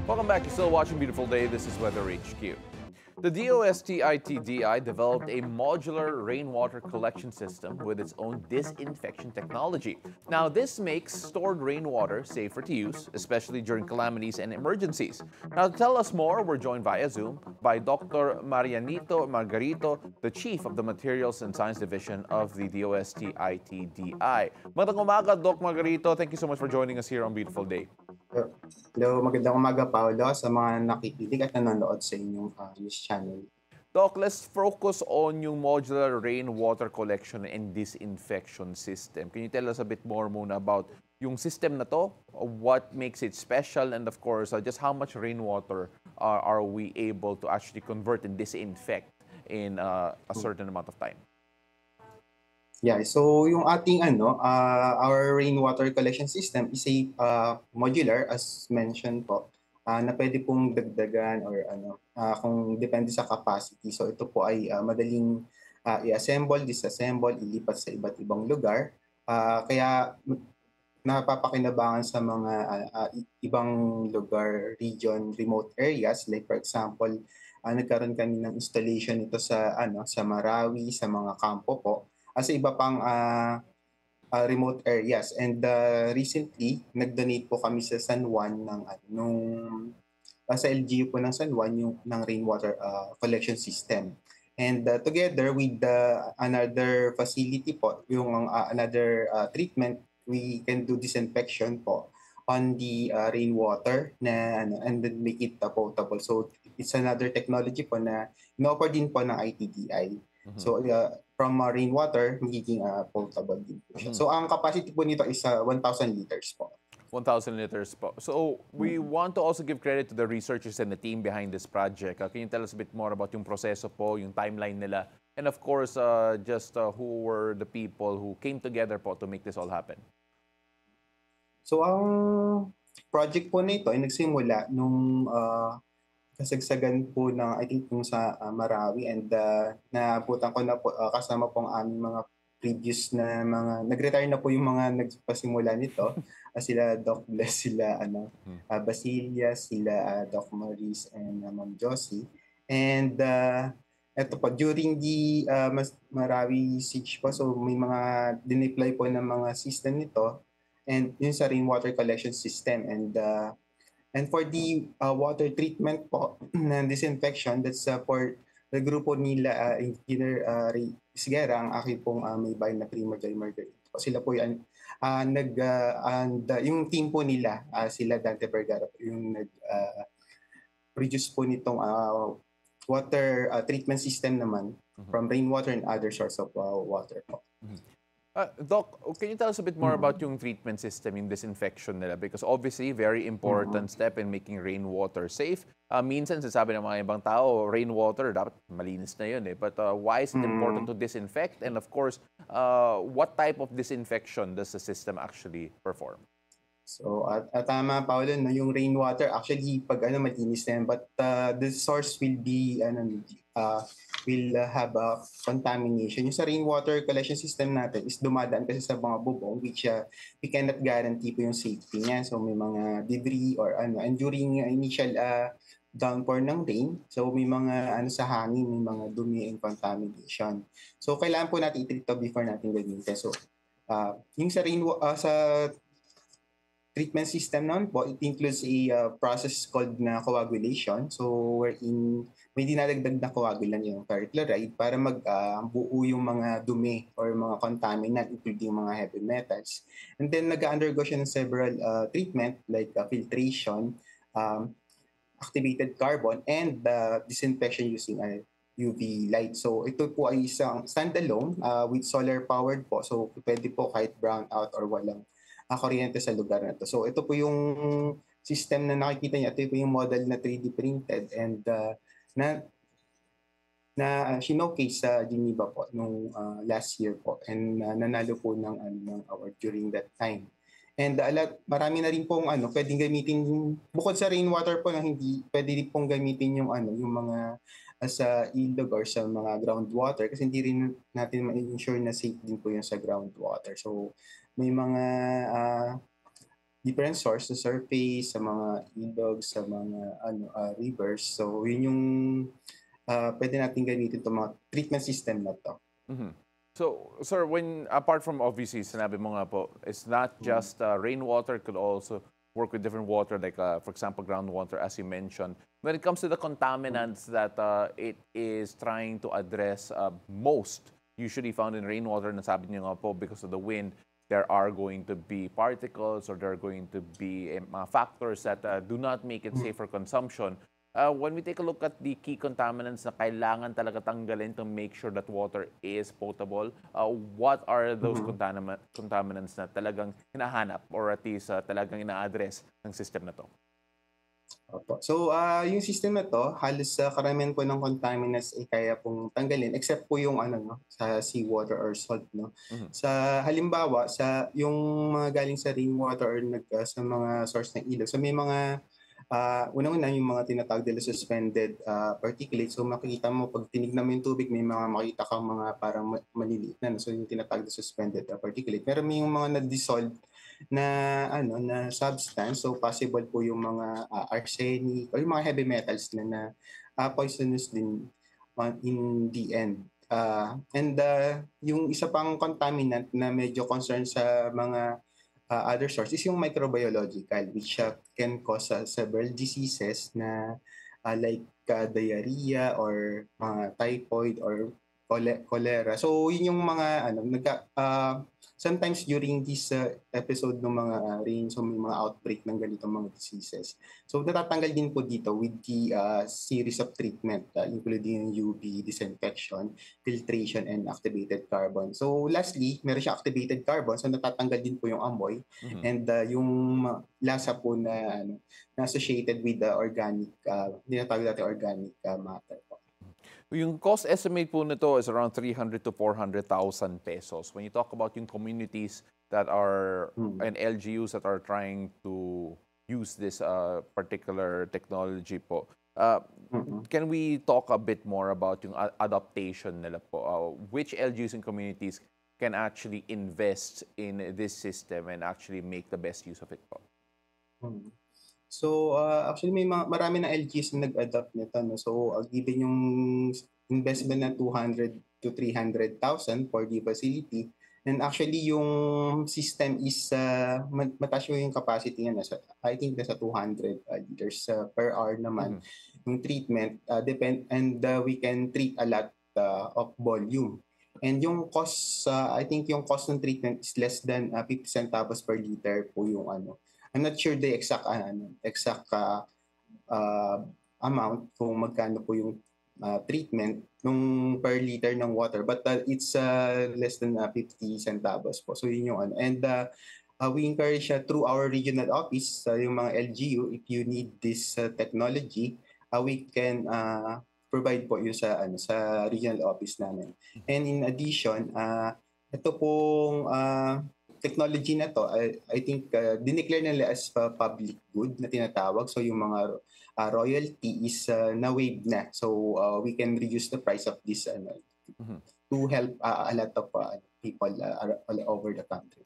Welcome back. You're still watching Beautiful Day. This is Weather HQ. The DOST-ITDI developed a modular rainwater collection system with its own disinfection technology. Now, this makes stored rainwater safer to use, especially during calamities and emergencies. Now, to tell us more, we're joined via Zoom by Dr. Marianito Margarito, the Chief of the Materials and Science Division of the DOST-ITDI. Magandang umaga, Doc Margarito. Thank you so much for joining us here on Beautiful Day. Hello, magandang umaga, Paolo, sa mga nakikinig at nanonood sa inyong news channel. Doc, let's focus on yung modular rainwater collection and disinfection system. Can you tell us a bit more muna about yung system na to, what makes it special, and of course, just how much rainwater are we able to actually convert and disinfect in a certain amount of time? Yeah, so yung ating our rainwater collection system is a modular, as mentioned po, na pwede pong dagdagan or kung depende sa capacity. So ito po ay madaling i-assemble, disassemble, ilipat sa iba't ibang lugar. Kaya napapakinabangan sa mga ibang lugar, region, remote areas, like for example, nagkaroon kami ng installation ito sa Marawi, sa mga kampo po, sa iba pang remote areas. And recently, nag-donate po kami sa San Juan sa LGU po ng San Juan ng rainwater collection system. And together with another facility po, yung another treatment, we can do disinfection po on the rainwater and then make it potable. So it's another technology po na in-offer din po ng ITDI. So from rainwater, magiging potable din po siya. So ang capacity po nito is 1,000 liters po. 1,000 liters po. So we want to also give credit to the researchers and the team behind this project. Can you tell us a bit more about yung proseso po, yung timeline nila, and of course, just who were the people who came together po to make this all happen? So ang project po nito ay nagsimula nung kasagsagan po ng, I think, sa Marawi, and naabutan ko na po kasama po ang aming mga previous na mga, nag-retire na po yung mga nagpasimula nito. Sila Doc Bless, sila Basilia, sila Doc Maurice, and Ma'am Josie. And eto po, during the Marawi siege po, so may mga dineploy po ng mga system nito, and yun sa rainwater collection system. And for the water treatment po na disinfection, that's for the grupo nila, Engineer Ray Isguera, ang aking pong may bahay na Primordial Margarito. Sila po yung yung team po nila, sila Dante Vergara, yung nag-produce po nitong water treatment system naman from rainwater and other source of water po. Doc, can you tell us a bit more about yung treatment system, yung disinfection nila? Because obviously, very important step in making rainwater safe. Minsan, sasabi ng mga ibang tao, rainwater, dapat malinis na yun eh. But why is it important to disinfect? And of course, what type of disinfection does the system actually perform? So, tama, Paolo, no, yung rainwater, actually, pag malinis na yan, but the source will be, will have a contamination. Yung sa rainwater collection system natin is dumadaan kasi sa mga bubong, which we cannot guarantee po yung safety niya. So, may mga debris or and during initial downpour ng rain, so may mga sa hangin, may mga dumi and contamination. So, kailangan po natin i-treat to before natin gamitin. So, yung sa treatment system naman po, it includes a process called na coagulation. So, wherein may dinadagdag na coagulant yung perchloride para magbuo yung mga dumi or mga contaminant, including mga heavy metals. And then, nag-undergo siya ng several treatment like filtration, activated carbon, and disinfection using UV light. So, ito po ay isang standalone with solar-powered po. So, pwede po kahit brownout or walang kuryente sa lugar na to. So ito po yung system na nakikita niyo. Ito po yung model na 3D printed and na showcase sa Geneva po nung last year po, and nanalo po ng award during that time. And marami na rin pong pwedeng gamitin bukod sa rainwater po, na hindi pwede rin pong gamitin yung yung mga sa ilog or sa mga groundwater, kasi hindi rin natin ma-ensure na safe din po yung sa groundwater. So may mga different source sa surface, sa mga ilog, sa mga rivers. So yun yung pwede natin gamitin itong mga treatment system na to. Mhm. So, sir, when apart from obviously, sinabi mo nga po, it's not Mm. just rainwater, could also work with different water, like for example, groundwater, as you mentioned. When it comes to the contaminants that it is trying to address, most usually found in rainwater, nasabi niyo nga po, because of the wind, there are going to be particles or there are going to be factors that do not make it Mm. safe for consumption. When we take a look at the key contaminants na kailangan talaga tanggalin to make sure that water is potable, what are those Mhm. contaminants na talagang hinahanap or at least talagang ina-address ng system na to? Opo. So, yung system na 'to, halos sa karamihan po ng contaminants ay kaya pong tanggalin except po yung ano 'no, sa seawater or salt 'no. Mhm. Sa halimbawa, sa yung mga galing sa rainwater or sa mga source ng ilog, so may mga, unang-una yung mga tinatawag nila suspended, particulates. So makikita mo 'pag tinignan mo yung tubig, may mga makita kang mga parang maliliit na 'no, so yung tinatawag na suspended, particulate. Meron yung mga na-dissolve na na substance. So possible po yung mga arsenic or yung mga heavy metals na poisonous din in the end. Yung isa pang contaminant na medyo concern sa mga other source is yung microbiological, which can cause several diseases na like diarrhea or mga typhoid or cholera. So yun yung mga sometimes during this episode ng mga rain, so may mga outbreak ng ganitong mga diseases. So natatanggal din po dito with the series of treatment, including UV disinfection, filtration, and activated carbon. So lastly, meron siya activated carbon, so natatanggal din po yung amoy Mhm. and yung lasa po na associated with the organic, tinatawag natin organic matter po. Yung cost estimate po nito is around 300 to 400,000 pesos. When you talk about yung communities that are Hmm. and LGUs that are trying to use this particular technology po, Mm-mm. can we talk a bit more about yung adaptation nila po? Which LGUs and communities can actually invest in this system and actually make the best use of it po? Mm. So, actually may marami na LGs na nag-adopt nito 'no. So, given yung investment na 200 to 300,000 for the facility, and actually yung system is mataas yung capacity niya, I think nasa 200 liters per hour naman Mhm. yung treatment, we can treat a lot of volume. And yung cost, I think yung cost ng treatment is less than 50 centavos per liter po yung ano. I'm not sure the exact uh, amount kung magkano po yung treatment nung per liter ng water, but it's less than 50 centavos po. So yun yung ano. And we encourage through our regional office, yung mga LGU, if you need this technology, we can provide po yung sa regional office namin. And in addition, ito pong technology na to, I think dineclare nila as public good na tinatawag. So yung mga royalty is na-waive na. So we can reduce the price of this Mhm. to help a lot of people all over the country.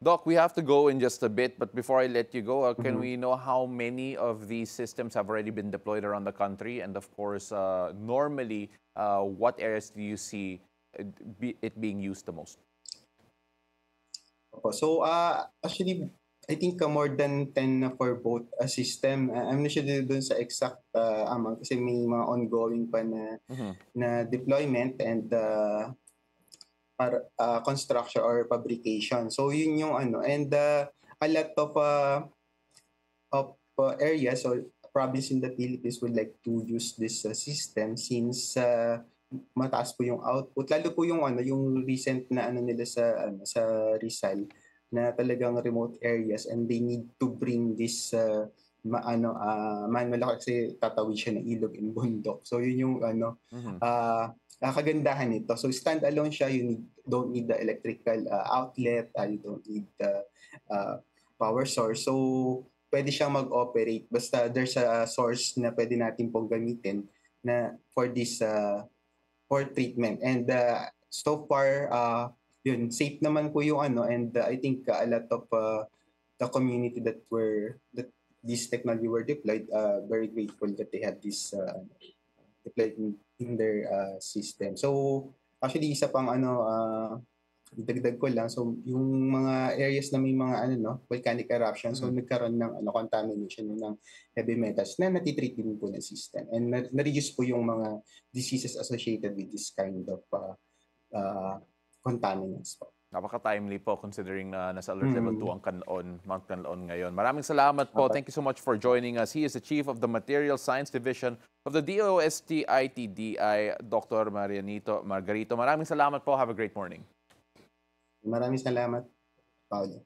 Doc, we have to go in just a bit, but before I let you go, can Mhm. we know how many of these systems have already been deployed around the country? And of course, normally, what areas do you see it being used the most? Opo. So actually, I think more than 10 na for both system. I'm not sure dun sa exact amount kasi may mga ongoing pa Mhm. na deployment and construction or fabrication. So yun yung ano, and a lot of areas or province in the Philippines would like to use this system since mataas po yung output, lalo po yung ano yung recent na ano nila sa Rizal na talagang remote areas and they need to bring this manual kasi tatawid siya ng ilog and bundok. So yun yung ano Mhm. kagandahan nito. So standalone siya, don't need the electrical outlet, you don't need the power source. So pwede siyang mag-operate basta there's a source na pwede natin pong gamitin na for this for treatment. And so far yun safe naman po yung ano and I think a lot of the community that this technology were deployed, very grateful that they had this deployed in their system. So actually isa pang dagdag ko lang, so yung mga areas na may mga volcanic eruption, so nagkaroon ng contamination ng heavy metals na natitreat din po ng system, and na-reduce po yung mga diseases associated with this kind of contaminants po. Napaka-timely po considering na nasa alert level 2 ang Mount Canlaon ngayon. Maraming salamat po. Thank you so much for joining us. He is the Chief of the Material Science Division of the DOST-ITDI, Dr. Margarito. Maraming salamat po. Have a great morning. Maraming salamat, Paolo.